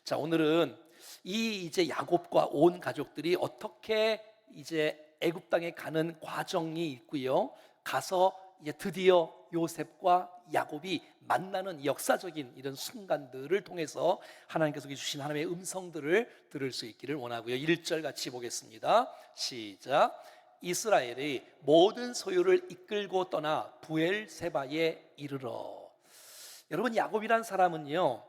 자, 오늘은 이제 야곱과 온 가족들이 어떻게 이제 애굽 땅에 가는 과정이 있고요. 가서 이제 드디어 요셉과 야곱이 만나는 역사적인 이런 순간들을 통해서 하나님께서 주신 하나님의 음성들을 들을 수 있기를 원하고요. 1절 같이 보겠습니다. 시작. 이스라엘의 모든 소유를 이끌고 떠나 부엘세바에 이르러. 여러분, 야곱이란 사람은요,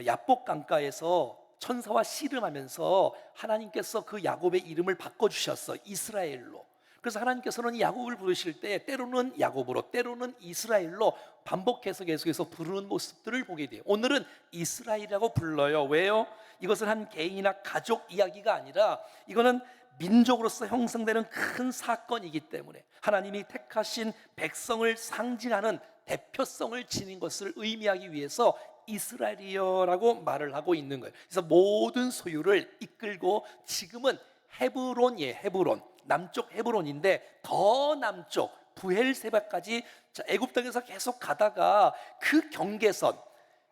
야복 강가에서 천사와 씨름하면서 하나님께서 그 야곱의 이름을 바꿔주셨어. 이스라엘로. 그래서 하나님께서는 이 야곱을 부르실 때 때로는 야곱으로, 때로는 이스라엘로 반복해서 계속해서 부르는 모습들을 보게 돼요. 오늘은 이스라엘이라고 불러요. 왜요? 이것은 한 개인이나 가족 이야기가 아니라 이거는 민족으로서 형성되는 큰 사건이기 때문에 하나님이 택하신 백성을 상징하는 대표성을 지닌 것을 의미하기 위해서 이스라엘이여라고 말을 하고 있는 거예요. 그래서 모든 소유를 이끌고 지금은 헤브론이에요. 헤브론, 남쪽 헤브론인데 더 남쪽 부엘세바까지 애굽 땅에서 계속 가다가 그 경계선,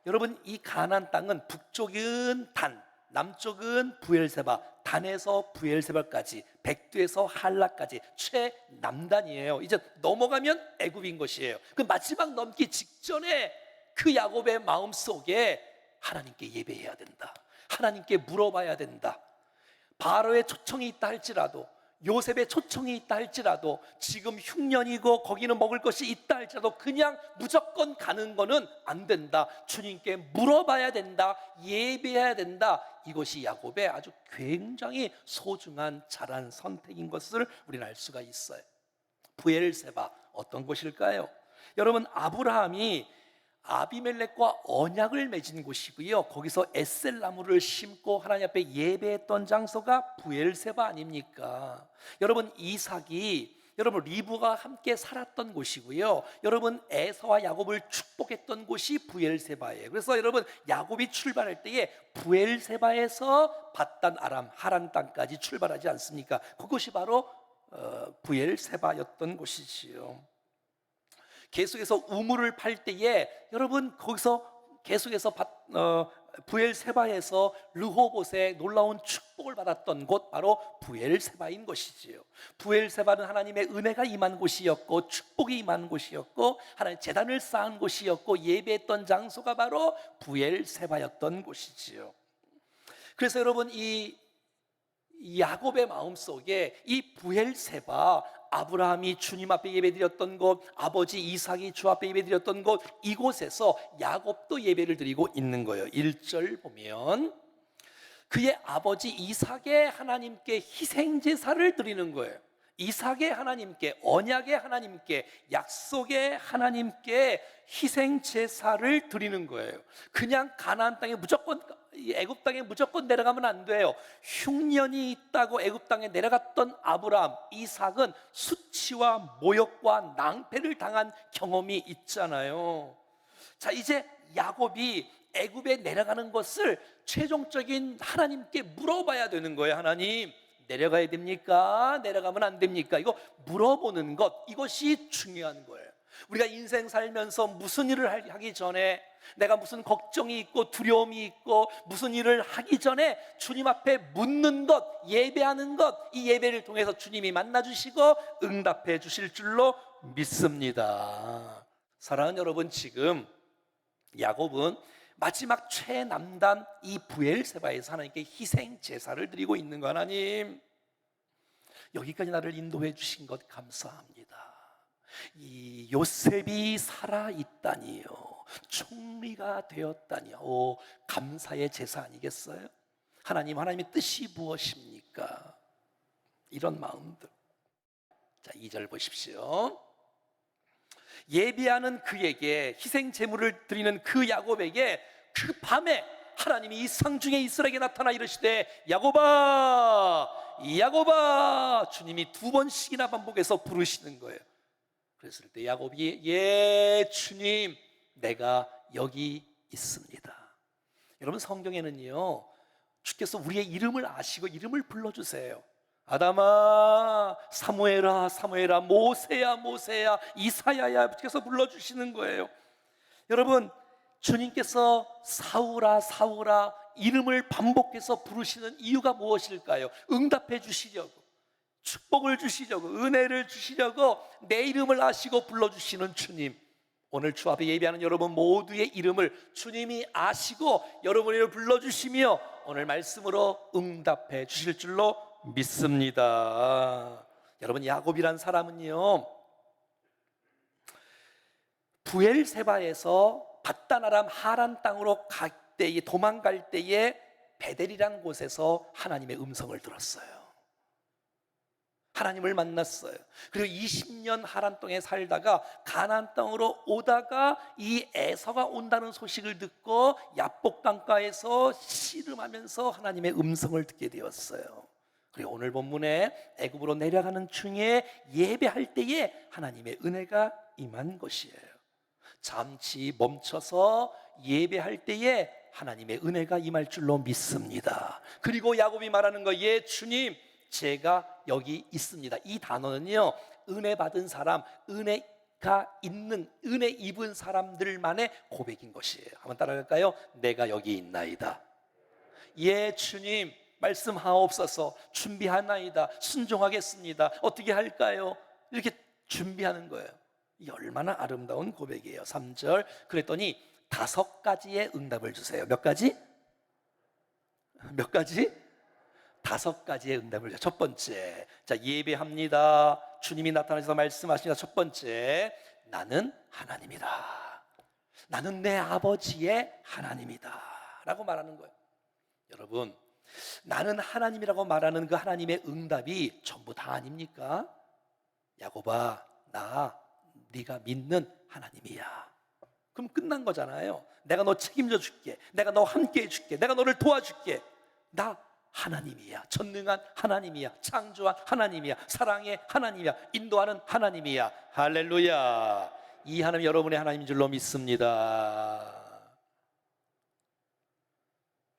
여러분, 이 가나안 땅은 북쪽은 단, 남쪽은 부엘세바, 단에서 부엘세바까지, 백두에서 할라까지 최남단이에요. 이제 넘어가면 애굽인 것이에요. 그 마지막 넘기 직전에 그 야곱의 마음속에 하나님께 예배해야 된다, 하나님께 물어봐야 된다. 바로의 초청이 있다 할지라도, 요셉의 초청이 있다 할지라도, 지금 흉년이고 거기는 먹을 것이 있다 할지라도 그냥 무조건 가는 거는 안 된다. 주님께 물어봐야 된다, 예배해야 된다. 이것이 야곱의 아주 굉장히 소중한 잘한 선택인 것을 우리는 알 수가 있어요. 부엘세바, 어떤 곳일까요? 여러분, 아브라함이 아비멜렉과 언약을 맺은 곳이고요. 거기서 에셀나무를 심고 하나님 앞에 예배했던 장소가 부엘세바 아닙니까? 여러분, 이삭이, 여러분, 리브가 함께 살았던 곳이고요. 여러분, 에서와 야곱을 축복했던 곳이 부엘세바예요. 그래서 여러분, 야곱이 출발할 때에 부엘세바에서 밧단 아람 하란 땅까지 출발하지 않습니까? 그것이 바로 부엘세바였던 곳이지요. 계속해서 우물을 팔 때에 여러분, 거기서 계속해서 부엘세바에서 르호봇의 놀라운 축복을 받았던 곳, 바로 부엘세바인 것이지요. 부엘세바는 하나님의 은혜가 임한 곳이었고 축복이 임한 곳이었고 하나님 제단을 쌓은 곳이었고 예배했던 장소가 바로 부엘세바였던 곳이지요. 그래서 여러분, 이 야곱의 마음속에 이 부엘세바, 아브라함이 주님 앞에 예배드렸던 곳, 아버지 이삭이 주 앞에 예배드렸던 곳, 이곳에서 야곱도 예배를 드리고 있는 거예요. 1절 보면 그의 아버지 이삭의 하나님께 희생제사를 드리는 거예요. 이삭의 하나님께, 언약의 하나님께, 약속의 하나님께 희생제사를 드리는 거예요. 그냥 가나안 땅에 무조건, 애굽 땅에 무조건 내려가면 안 돼요. 흉년이 있다고 애굽 땅에 내려갔던 아브라함, 이삭은 수치와 모욕과 낭패를 당한 경험이 있잖아요. 자, 이제 야곱이 애굽에 내려가는 것을 최종적인 하나님께 물어봐야 되는 거예요. 하나님, 내려가야 됩니까? 내려가면 안 됩니까? 이거 물어보는 것, 이것이 중요한 거예요. 우리가 인생 살면서 무슨 일을 하기 전에, 내가 무슨 걱정이 있고 두려움이 있고 무슨 일을 하기 전에 주님 앞에 묻는 것, 예배하는 것, 이 예배를 통해서 주님이 만나주시고 응답해 주실 줄로 믿습니다. 사랑하는 여러분, 지금 야곱은 마지막 최남단 이 부엘세바에서 하나님께 희생 제사를 드리고 있는 거, 하나님, 여기까지 나를 인도해 주신 것 감사합니다. 이 요셉이 살아있다니요, 총리가 되었다니요, 오, 감사의 제사 아니겠어요? 하나님, 하나님의 뜻이 무엇입니까? 이런 마음들. 자, 2절 보십시오. 예배하는 그에게, 희생 제물을 드리는 그 야곱에게 그 밤에 하나님이 이 상중에 이스라엘에게 나타나 이르시되 야곱아, 야곱아, 주님이 2번씩이나 반복해서 부르시는 거예요. 그랬을 때 야곱이, 예 주님, 내가 여기 있습니다. 여러분, 성경에는요, 주께서 우리의 이름을 아시고 이름을 불러주세요. 아담아, 사무엘아, 사무엘아, 모세야, 모세야, 이사야야, 주께서 불러주시는 거예요. 여러분, 주님께서 사울아, 사울아, 이름을 반복해서 부르시는 이유가 무엇일까요? 응답해 주시려고, 축복을 주시려고, 은혜를 주시려고 내 이름을 아시고 불러주시는 주님. 오늘 주 앞에 예배하는 여러분 모두의 이름을 주님이 아시고 여러분의 이름을 불러주시며 오늘 말씀으로 응답해 주실 줄로 믿습니다. 여러분, 야곱이란 사람은요, 부엘세바에서 밧단 아람 하란 땅으로 갈 때에, 도망갈 때에 베델이라는 곳에서 하나님의 음성을 들었어요. 하나님을 만났어요. 그리고 20년 하란 땅에 살다가 가나안 땅으로 오다가 이 에서가 온다는 소식을 듣고 야복 강가에서 씨름하면서 하나님의 음성을 듣게 되었어요. 그리고 오늘 본문에 애굽으로 내려가는 중에 예배할 때에 하나님의 은혜가 임한 것이에요. 잠시 멈춰서 예배할 때에 하나님의 은혜가 임할 줄로 믿습니다. 그리고 야곱이 말하는 거, 예 주님, 제가 여기 있습니다. 이 단어는요, 은혜 받은 사람, 은혜가 있는, 은혜 입은 사람들만의 고백인 것이에요. 한번 따라갈까요? 내가 여기 있나이다. 예 주님, 말씀하옵소서. 준비하나이다. 순종하겠습니다. 어떻게 할까요? 이렇게 준비하는 거예요. 이 얼마나 아름다운 고백이에요. 3절, 그랬더니 5가지의 응답을 주세요. 몇 가지? 몇 가지? 5가지의 응답을 줘요. 첫 번째, 자, 예배합니다. 주님이 나타나셔서 말씀하십니다. 첫 번째, 나는 하나님이다. 나는 내 아버지의 하나님이다 라고 말하는 거예요. 여러분, 나는 하나님이라고 말하는 그 하나님의 응답이 전부 다 아닙니까? 야곱아, 나 네가 믿는 하나님이야. 그럼 끝난 거잖아요. 내가 너 책임져 줄게. 내가 너와 함께 해줄게. 내가 너를 도와줄게. 나 하나님이야. 전능한 하나님이야. 창조한 하나님이야. 사랑의 하나님이야. 인도하는 하나님이야. 할렐루야. 이 하나님 여러분의 하나님인 줄로 믿습니다.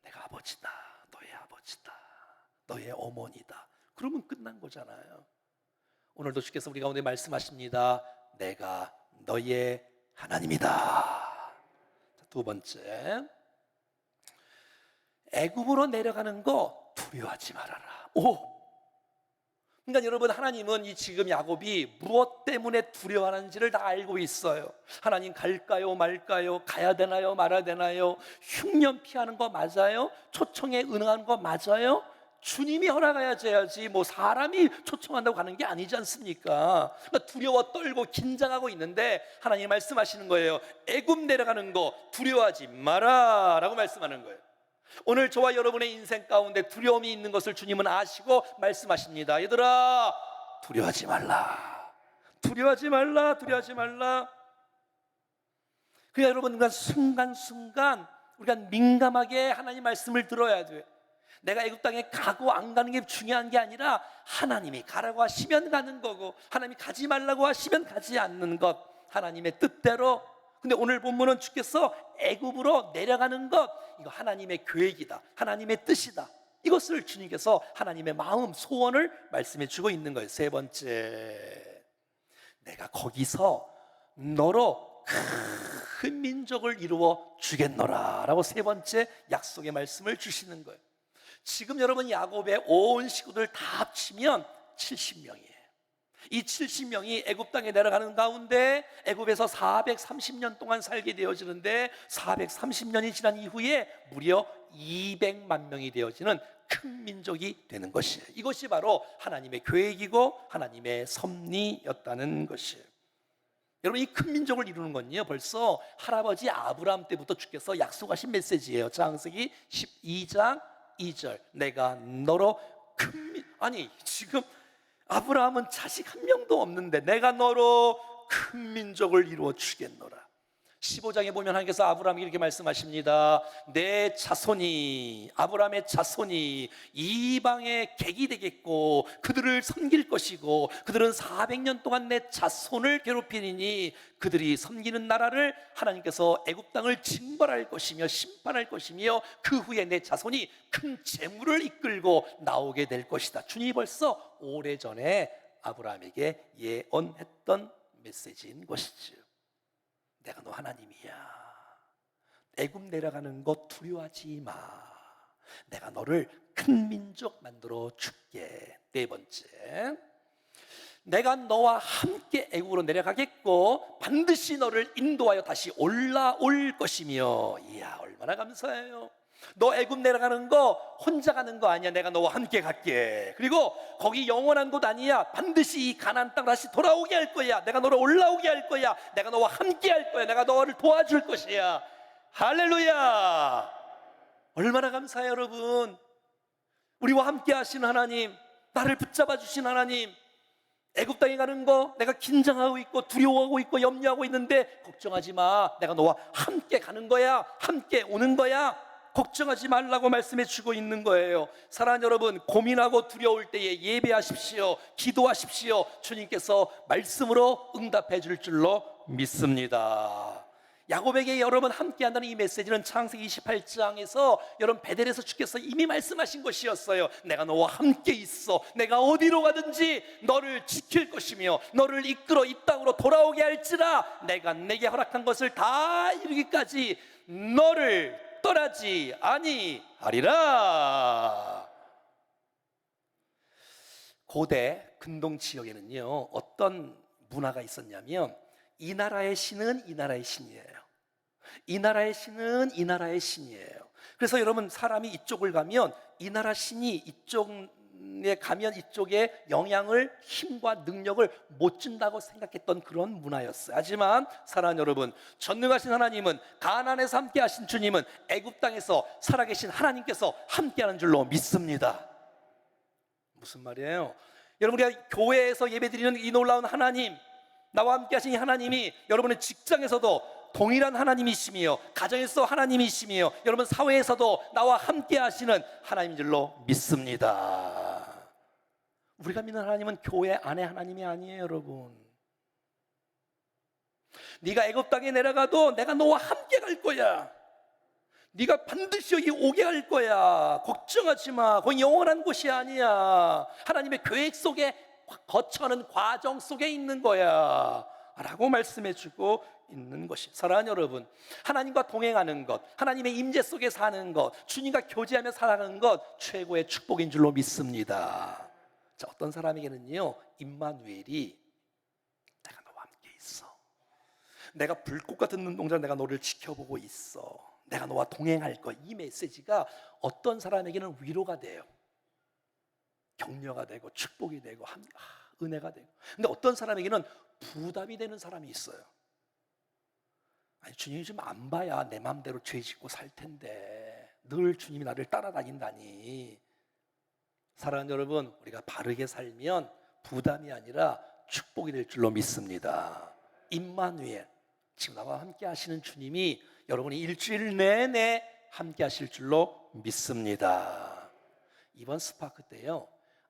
내가 아버지다. 너의 아버지다. 너의 어머니다. 그러면 끝난 거잖아요. 오늘도 주께서 우리 가운데 말씀하십니다. 내가 너의 하나님이다. 두 번째, 애굽으로 내려가는 거 두려워하지 말아라. 그러니까 여러분, 하나님은 이 지금 야곱이 무엇 때문에 두려워하는지를 다 알고 있어요. 하나님, 갈까요 말까요? 가야 되나요 말아야 되나요? 흉년 피하는 거 맞아요? 초청에 응하는 거 맞아요? 주님이 허락해야지 뭐 사람이 초청한다고 가는 게 아니지 않습니까? 그러니까 두려워 떨고 긴장하고 있는데 하나님 말씀하시는 거예요. 애굽 내려가는 거 두려워하지 마라 라고 말씀하는 거예요. 오늘 저와 여러분의 인생 가운데 두려움이 있는 것을 주님은 아시고 말씀하십니다. 얘들아, 두려워하지 말라. 두려워하지 말라. 두려워하지 말라. 그러니까 여러분, 우리가 순간순간 우리가 민감하게 하나님 말씀을 들어야 돼요. 내가 애굽 땅에 가고 안 가는 게 중요한 게 아니라 하나님이 가라고 하시면 가는 거고 하나님이 가지 말라고 하시면 가지 않는 것, 하나님의 뜻대로. 근데 오늘 본문은 주께서 애굽으로 내려가는 것, 이거 하나님의 계획이다. 하나님의 뜻이다. 이것을 주님께서 하나님의 마음, 소원을 말씀해 주고 있는 거예요. 세 번째, 내가 거기서 너로 큰 민족을 이루어 주겠노라 라고 세 번째 약속의 말씀을 주시는 거예요. 지금 여러분, 야곱의 온 식구들 다 합치면 70명이에요. 이 70명이 애굽 땅에 내려가는 가운데 애굽에서 430년 동안 살게 되어지는데 430년이 지난 이후에 무려 200만 명이 되어지는 큰 민족이 되는 것이에요. 이것이 바로 하나님의 계획이고 하나님의 섭리였다는 것이에요. 여러분, 이 큰 민족을 이루는 건요, 벌써 할아버지 아브라함 때부터 주께서 약속하신 메시지예요. 창세기 12장 2절, 내가 너로 아니, 지금 아브라함은 자식 한 명도 없는데 내가 너로 큰 민족을 이루어 주겠노라. 15장에 보면 하나님께서 아브라함에게 이렇게 말씀하십니다. 내 자손이, 아브라함의 자손이 이방의 객이 되겠고 그들을 섬길 것이고 그들은 400년 동안 내 자손을 괴롭히니 그들이 섬기는 나라를 하나님께서 애굽 땅을 징벌할 것이며 심판할 것이며 그 후에 내 자손이 큰 재물을 이끌고 나오게 될 것이다. 주님이 벌써 오래전에 아브라함에게 예언했던 메시지인 것이죠. 내가 너 하나님이야. 애굽 내려가는 것 두려워하지 마. 내가 너를 큰 민족 만들어 줄게. 네 번째, 내가 너와 함께 애국으로 내려가겠고 반드시 너를 인도하여 다시 올라올 것이며. 이야, 얼마나 감사해요. 너 애굽 내려가는 거 혼자 가는 거 아니야. 내가 너와 함께 갈게. 그리고 거기 영원한 곳 아니야. 반드시 이 가나안 땅 다시 돌아오게 할 거야. 내가 너를 올라오게 할 거야. 내가 너와 함께 할 거야. 내가 너를 도와줄 것이야. 할렐루야. 얼마나 감사해요, 여러분. 우리와 함께 하시는 하나님, 나를 붙잡아 주신 하나님. 애굽 땅에 가는 거 내가 긴장하고 있고 두려워하고 있고 염려하고 있는데 걱정하지 마. 내가 너와 함께 가는 거야. 함께 오는 거야. 걱정하지 말라고 말씀해 주고 있는 거예요. 사랑하는 여러분, 고민하고 두려울 때에 예배하십시오. 기도하십시오. 주님께서 말씀으로 응답해 줄 줄로 믿습니다. 야곱에게 여러분 함께한다는 이 메시지는 창세기 28장에서 여러분 베델에서 주께서 이미 말씀하신 것이었어요. 내가 너와 함께 있어. 내가 어디로 가든지 너를 지킬 것이며 너를 이끌어 이 땅으로 돌아오게 할지라. 내가 내게 허락한 것을 다 이루기까지 너를 떠나지 아니하리라. 고대 근동 지역에는요, 어떤 문화가 있었냐면 이 나라의 신은 이 나라의 신이에요. 이 나라의 신은 이 나라의 신이에요. 그래서 여러분, 사람이 이쪽을 가면 이 나라 신이 이쪽에 가면 이쪽에 영향을, 힘과 능력을 못 준다고 생각했던 그런 문화였어요. 하지만 사랑하는 여러분, 전능하신 하나님은, 가나안에서 함께 하신 주님은 애굽 땅에서 살아계신 하나님께서 함께하는 줄로 믿습니다. 무슨 말이에요? 여러분, 우리가 교회에서 예배드리는 이 놀라운 하나님, 나와 함께 하신 하나님이 여러분의 직장에서도 동일한 하나님이시며, 가정에서 하나님이시며, 여러분 사회에서도 나와 함께 하시는 하나님인 줄로 믿습니다. 우리가 믿는 하나님은 교회 안에 하나님이 아니에요, 여러분. 네가 애굽 땅에 내려가도 내가 너와 함께 갈 거야. 네가 반드시 여기 오게 할 거야. 걱정하지 마. 거기 영원한 곳이 아니야. 하나님의 계획 속에, 거쳐가는 과정 속에 있는 거야 라고 말씀해 주고 있는 것이, 사랑하는 여러분, 하나님과 동행하는 것, 하나님의 임재 속에 사는 것, 주님과 교제하며 살아가는 것 최고의 축복인 줄로 믿습니다. 자, 어떤 사람에게는요, 임마누엘이 내가 너와 함께 있어. 내가 불꽃 같은 눈동자로 내가 너를 지켜보고 있어. 내가 너와 동행할 것. 이 메시지가 어떤 사람에게는 위로가 돼요. 격려가 되고 축복이 되고 은혜가 되고. 근데 어떤 사람에게는 부담이 되는 사람이 있어요. 아니, 주님이 좀 안 봐야 내 마음대로 죄 짓고 살 텐데 늘 주님이 나를 따라다닌다니. 사랑하는 여러분, 우리가 바르게 살면 부담이 아니라 축복이 될 줄로 믿습니다. 임마누엘, 지금 나와 함께 하시는 주님이 여러분이 일주일 내내 함께 하실 줄로 믿습니다. 이번 스파크 때요,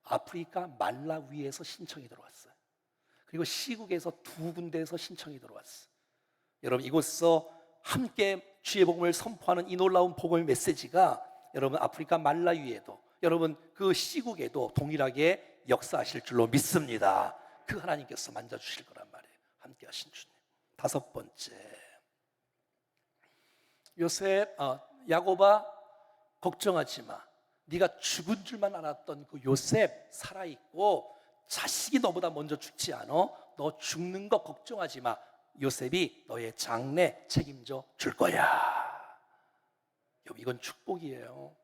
아프리카 말라위에서 신청이 들어왔어요. 그리고 시국에서 두 군데에서 신청이 들어왔어요. 여러분, 이곳에서 함께 주의 복음을 선포하는 이 놀라운 복음의 메시지가 여러분 아프리카 말라위에도, 여러분 그 시국에도 동일하게 역사하실 줄로 믿습니다. 그 하나님께서 만져주실 거란 말이에요. 함께 하신 주님. 다섯 번째, 요셉, 야곱아 걱정하지 마. 네가 죽은 줄만 알았던 그 요셉 살아있고 자식이 너보다 먼저 죽지 않아. 너 죽는 거 걱정하지 마. 요셉이 너의 장래 책임져 줄 거야. 이건 축복이에요.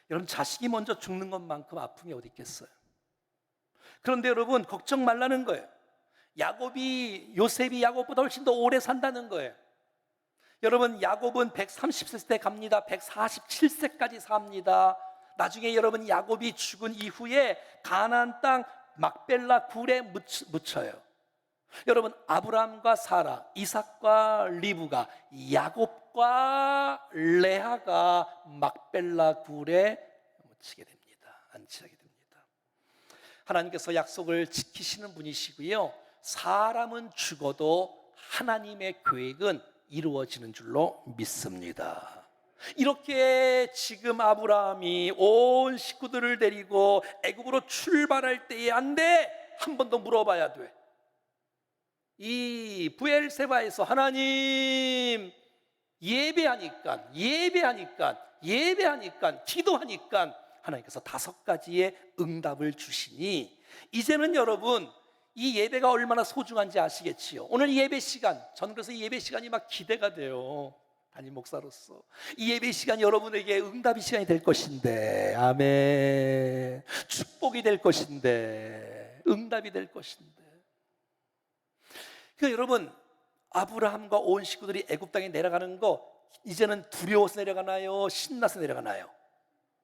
여러분, 자식이 먼저 죽는 것만큼 아픈 게 어디 있겠어요? 그런데 여러분, 걱정 말라는 거예요. 요셉이 야곱보다 훨씬 더 오래 산다는 거예요. 여러분, 야곱은 130세 때 갑니다. 147세까지 삽니다. 나중에 여러분, 야곱이 죽은 이후에 가나안 땅 막벨라 굴에 묻혀요. 여러분, 아브라함과 사라, 이삭과 리브가, 야곱과 레아가 막벨라 굴에 묻히게 됩니다. 안치하게 됩니다. 하나님께서 약속을 지키시는 분이시고요, 사람은 죽어도 하나님의 계획은 이루어지는 줄로 믿습니다. 이렇게 지금 아브라함이 온 식구들을 데리고 애굽으로 출발할 때에 안 돼, 한 번 더 물어봐야 돼. 이 부엘세바에서 하나님 예배하니까 예배하니까, 기도하니까 하나님께서 5가지의 응답을 주시니, 이제는 여러분 이 예배가 얼마나 소중한지 아시겠지요? 오늘 예배 시간, 저는 그래서 이 예배 시간이 막 기대가 돼요. 담임 목사로서 이 예배 시간이 여러분에게 응답의 시간이 될 것인데, 아멘, 축복이 될 것인데, 응답이 될 것인데. 그러니까 여러분, 아브라함과 온 식구들이 애굽 땅에 내려가는 거 이제는 두려워서 내려가나요? 신나서 내려가나요?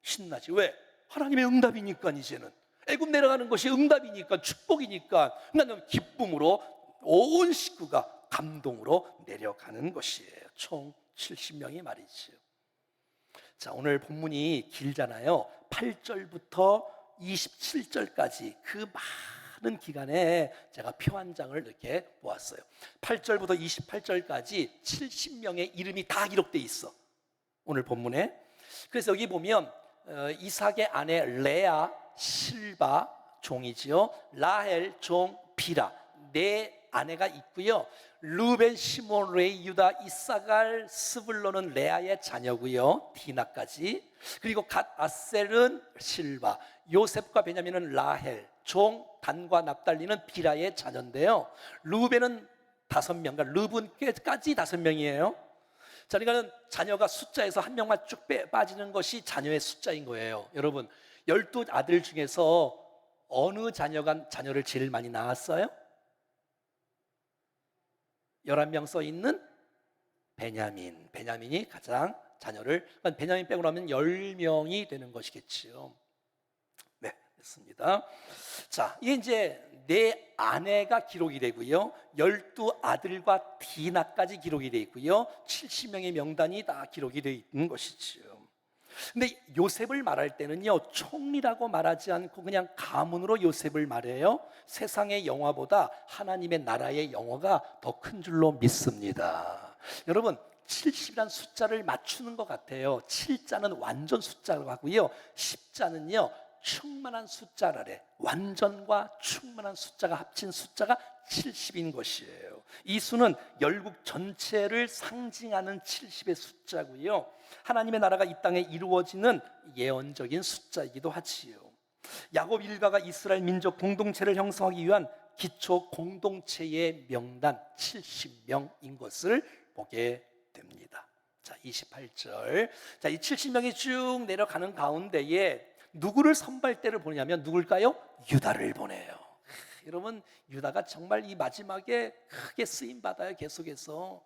신나지. 왜? 하나님의 응답이니까. 이제는 애굽 내려가는 것이 응답이니까, 축복이니까, 그러니까 기쁨으로 온 식구가 감동으로 내려가는 것이에요. 총 70명이 말이죠. 자, 오늘 본문이 길잖아요. 8절부터 27절까지 그 많은 기간에 제가 표 한 장을 이렇게 보았어요. 8절부터 28절까지 70명의 이름이 다 기록되어 있어, 오늘 본문에. 그래서 여기 보면 이삭의 아내 레아, 실바 종이지요, 라헬 종 비라, 네 아내가 있고요. 루벤, 시몬, 레이, 유다, 이사갈, 스불론은 레아의 자녀고요, 디나까지. 그리고 갓, 아셀은 실바, 요셉과 베냐민은 라헬, 종 단과 납달리는 비라의 자녀인데요. 루벤은 5명, 그러니까 르분까지 5명이에요. 자, 그러니까 자녀가 숫자에서 한 명만 쭉 빠지는 것이 자녀의 숫자인 거예요. 여러분, 12아들 중에서 어느 자녀가 자녀를 제일 많이 낳았어요? 11명 써 있는 베냐민이 가장 자녀를, 그러니까 베냐민 빼고 나면 10명이 되는 것이겠지요. 네, 됐습니다. 자, 이게 이제 네 아내가 기록이 되고요, 12아들과 디나까지 기록이 되어 있고요, 70명의 명단이 다 기록이 되어 있는 것이지요. 근데 요셉을 말할 때는요, 총리라고 말하지 않고 그냥 가문으로 요셉을 말해요. 세상의 영화보다 하나님의 나라의 영화가 더 큰 줄로 믿습니다. 여러분, 70이란 숫자를 맞추는 것 같아요. 7자는 완전 숫자라고 하고요, 10자는요 충만한 숫자라래. 완전과 충만한 숫자가 합친 숫자가 70인 것이에요. 이 수는 열국 전체를 상징하는 70의 숫자고요, 하나님의 나라가 이 땅에 이루어지는 예언적인 숫자이기도 하지요. 야곱 일가가 이스라엘 민족 공동체를 형성하기 위한 기초 공동체의 명단 70명인 것을 보게 됩니다. 자, 28절. 자, 이 70명이 쭉 내려가는 가운데에 누구를 선발대를 보내냐면 누굴까요? 유다를 보내요. 여러분, 유다가 정말 이 마지막에 크게 쓰임 받아요. 계속해서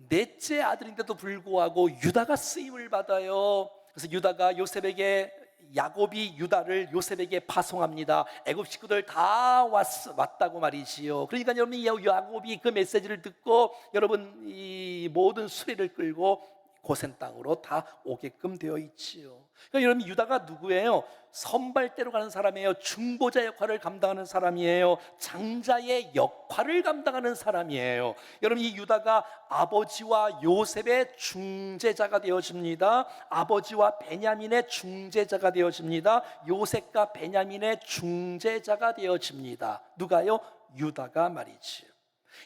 넷째 아들인데도 불구하고 유다가 쓰임을 받아요. 그래서 유다가 요셉에게, 야곱이 유다를 요셉에게 파송합니다. 애굽 식구들 다 왔다고 말이지요. 그러니까 여러분, 야곱이 그 메시지를 듣고 여러분 이 모든 수레를 끌고 고센 땅으로 다 오게끔 되어 있지요. 그러니까 여러분, 유다가 누구예요? 선발대로 가는 사람이에요. 중보자 역할을 감당하는 사람이에요. 장자의 역할을 감당하는 사람이에요. 여러분, 이 유다가 아버지와 요셉의 중재자가 되어집니다. 아버지와 베냐민의 중재자가 되어집니다. 요셉과 베냐민의 중재자가 되어집니다. 누가요? 유다가 말이지요.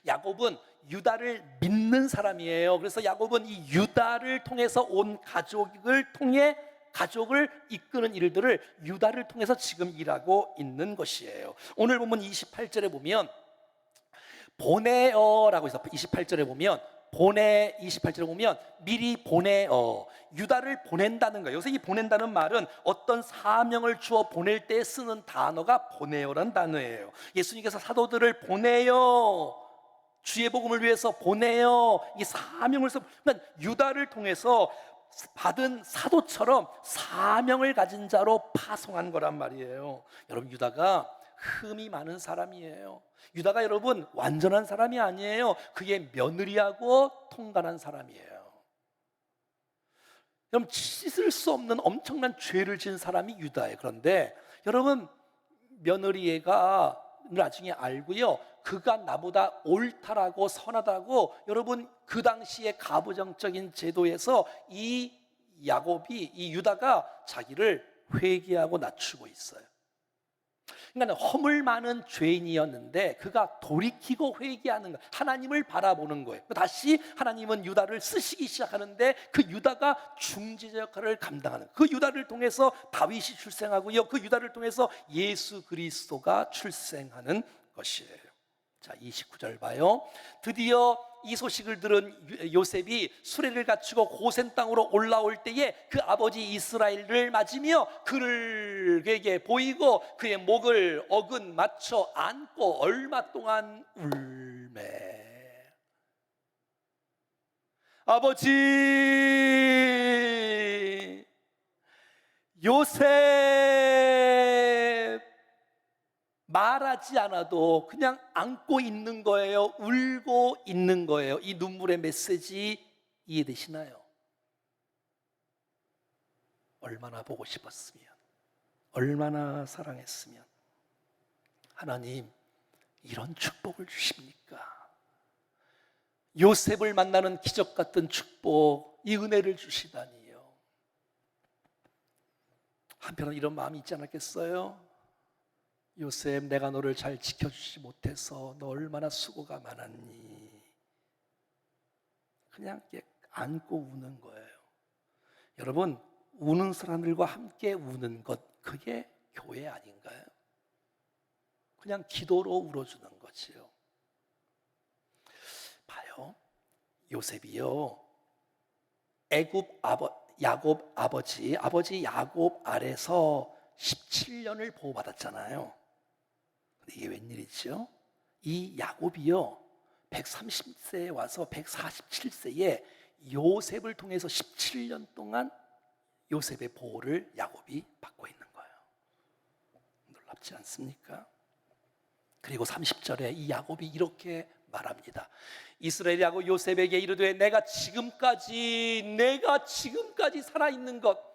야곱은 유다를 믿는 사람이에요. 그래서 야곱은 이 유다를 통해서 온 가족을 이끄는 일들을 유다를 통해서 지금 일하고 있는 것이에요. 오늘 보면 28절에 보면 보내어라고 해서 28절에 보면 28절에 보면 미리 보내어, 유다를 보낸다는 거예요. 여기서 이 보낸다는 말은 어떤 사명을 주어 보낼 때 쓰는 단어가 보내어라는 단어예요. 예수님께서 사도들을 보내요, 주의 복음을 위해서 보내요, 이 사명을 써. 그러니까 유다를 통해서 받은 사도처럼 사명을 가진 자로 파송한 거란 말이에요. 여러분, 유다가 흠이 많은 사람이에요. 유다가 여러분 완전한 사람이 아니에요. 그게 며느리하고 통관한 사람이에요. 여러분, 씻을 수 없는 엄청난 죄를 지은 사람이 유다예요. 그런데 여러분, 며느리가 나중에 알고요, 그가 나보다 옳다라고 선하다고, 여러분 그 당시의 가부장적인 제도에서 이 야곱이, 이 유다가 자기를 회개하고 낮추고 있어요. 그러니까 허물 많은 죄인이었는데 그가 돌이키고 회개하는 거, 하나님을 바라보는 거예요. 다시 하나님은 유다를 쓰시기 시작하는데 그 유다가 중재자 역할을 감당하는, 그 유다를 통해서 다윗이 출생하고요, 그 유다를 통해서 예수 그리스도가 출생하는 것이에요. 자, 29절 봐요. 드디어 이 소식을 들은 요셉이 수레를 갖추고 고센 땅으로 올라올 때에 그 아버지 이스라엘을 맞으며 그에게 보이고 그의 목을 어근 맞춰 안고 얼마 동안 울매. 아버지 요셉, 말하지 않아도 그냥 안고 있는 거예요. 울고 있는 거예요. 이 눈물의 메시지 이해되시나요? 얼마나 보고 싶었으면, 얼마나 사랑했으면 하나님 이런 축복을 주십니까? 요셉을 만나는 기적 같은 축복, 이 은혜를 주시다니요. 한편은 이런 마음이 있지 않았겠어요? 요셉, 내가 너를 잘 지켜주지 못해서 너 얼마나 수고가 많았니? 그냥 이렇게 안고 우는 거예요. 여러분, 우는 사람들과 함께 우는 것, 그게 교회 아닌가요? 그냥 기도로 울어주는 거지요. 봐요, 요셉이요, 야곱 아버지 야곱 아래서 17년을 보호받았잖아요. 이게 웬일이죠? 이 야곱이요 130세에 와서 147세에 요셉을 통해서 17년 동안 요셉의 보호를 야곱이 받고 있는 거예요. 놀랍지 않습니까? 그리고 30절에 이 야곱이 이렇게 말합니다. 이스라엘하고 요셉에게 이르되 내가 지금까지 살아있는 것,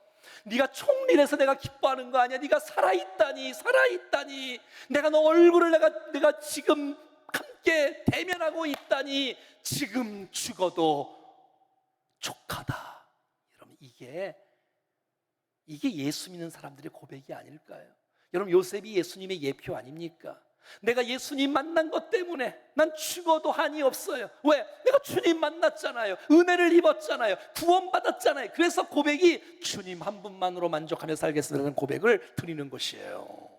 네가 총리해서 내가 기뻐하는 거 아니야? 네가 살아있다니 내가 너 얼굴을 내가 지금 함께 대면하고 있다니 지금 죽어도 족하다. 여러분, 이게 예수 믿는 사람들의 고백이 아닐까요? 여러분, 요셉이 예수님의 예표 아닙니까? 내가 예수님 만난 것 때문에 난 죽어도 한이 없어요. 왜? 내가 주님 만났잖아요. 은혜를 입었잖아요. 구원받았잖아요. 그래서 고백이 주님 한 분만으로 만족하며 살겠습니다라는 고백을 드리는 것이에요.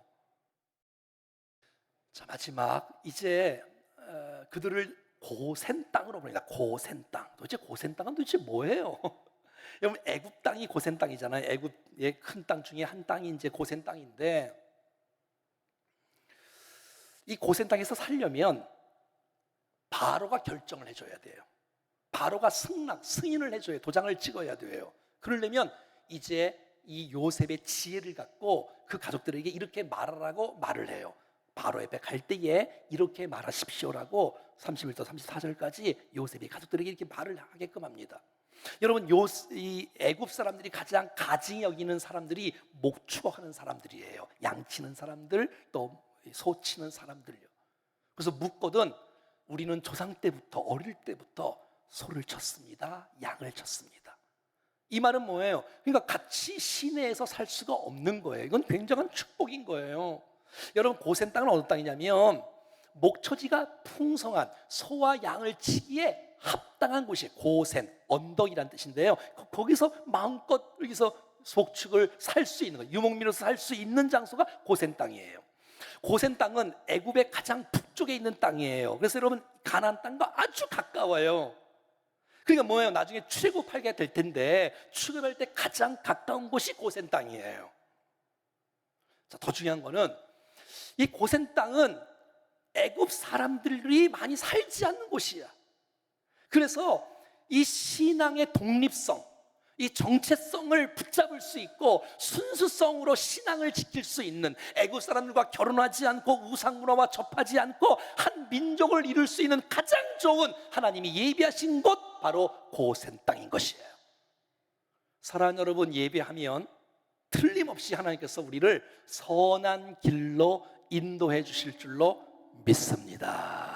자, 마지막 이제 그들을 고센 땅으로 보냅니다. 고센 땅. 도대체 고센 땅은 도대체 뭐예요? 여러분, 애굽 땅이 고센 땅이잖아요. 애굽의 큰 땅 중에 한 땅이 이제 고센 땅인데, 이 고센 땅에서 살려면 바로가 결정을 해줘야 돼요. 바로가 승인을 해줘야, 도장을 찍어야 돼요. 그러려면 이제 이 요셉의 지혜를 갖고 그 가족들에게 이렇게 말하라고 말을 해요. 바로 앞에 갈 때에 이렇게 말하십시오라고 31절 34절까지 요셉이 가족들에게 이렇게 말을 하게끔 합니다. 여러분, 이 애굽 사람들이 가장 가증히 여기는 사람들이 목축하는 사람들이에요. 양치는 사람들, 또 소치는 사람들요. 그래서 묻거든 우리는 조상 때부터, 어릴 때부터 소를 쳤습니다, 양을 쳤습니다. 이 말은 뭐예요? 그러니까 같이 시내에서 살 수가 없는 거예요. 이건 굉장한 축복인 거예요. 여러분, 고센 땅은 어느 땅이냐면 목초지가 풍성한 소와 양을 치기에 합당한 곳이에요. 고센, 언덕이란 뜻인데요, 거기서 마음껏 여기서 목축을 살 수 있는 거예요. 유목민으로서 살 수 있는 장소가 고센 땅이에요. 고센 땅은 애굽의 가장 북쪽에 있는 땅이에요. 그래서 여러분, 가나안 땅과 아주 가까워요. 그러니까 뭐예요? 나중에 출애굽하게 될 텐데 출애굽할 때 가장 가까운 곳이 고센 땅이에요. 자, 더 중요한 거는 이 고센 땅은 애굽 사람들이 많이 살지 않는 곳이야. 그래서 이 신앙의 독립성, 이 정체성을 붙잡을 수 있고 순수성으로 신앙을 지킬 수 있는, 애굽 사람들과 결혼하지 않고 우상 문화와 접하지 않고 한 민족을 이룰 수 있는 가장 좋은 하나님이 예비하신 곳, 바로 고센 땅인 것이에요. 사랑하는 여러분, 예배하면 틀림없이 하나님께서 우리를 선한 길로 인도해 주실 줄로 믿습니다.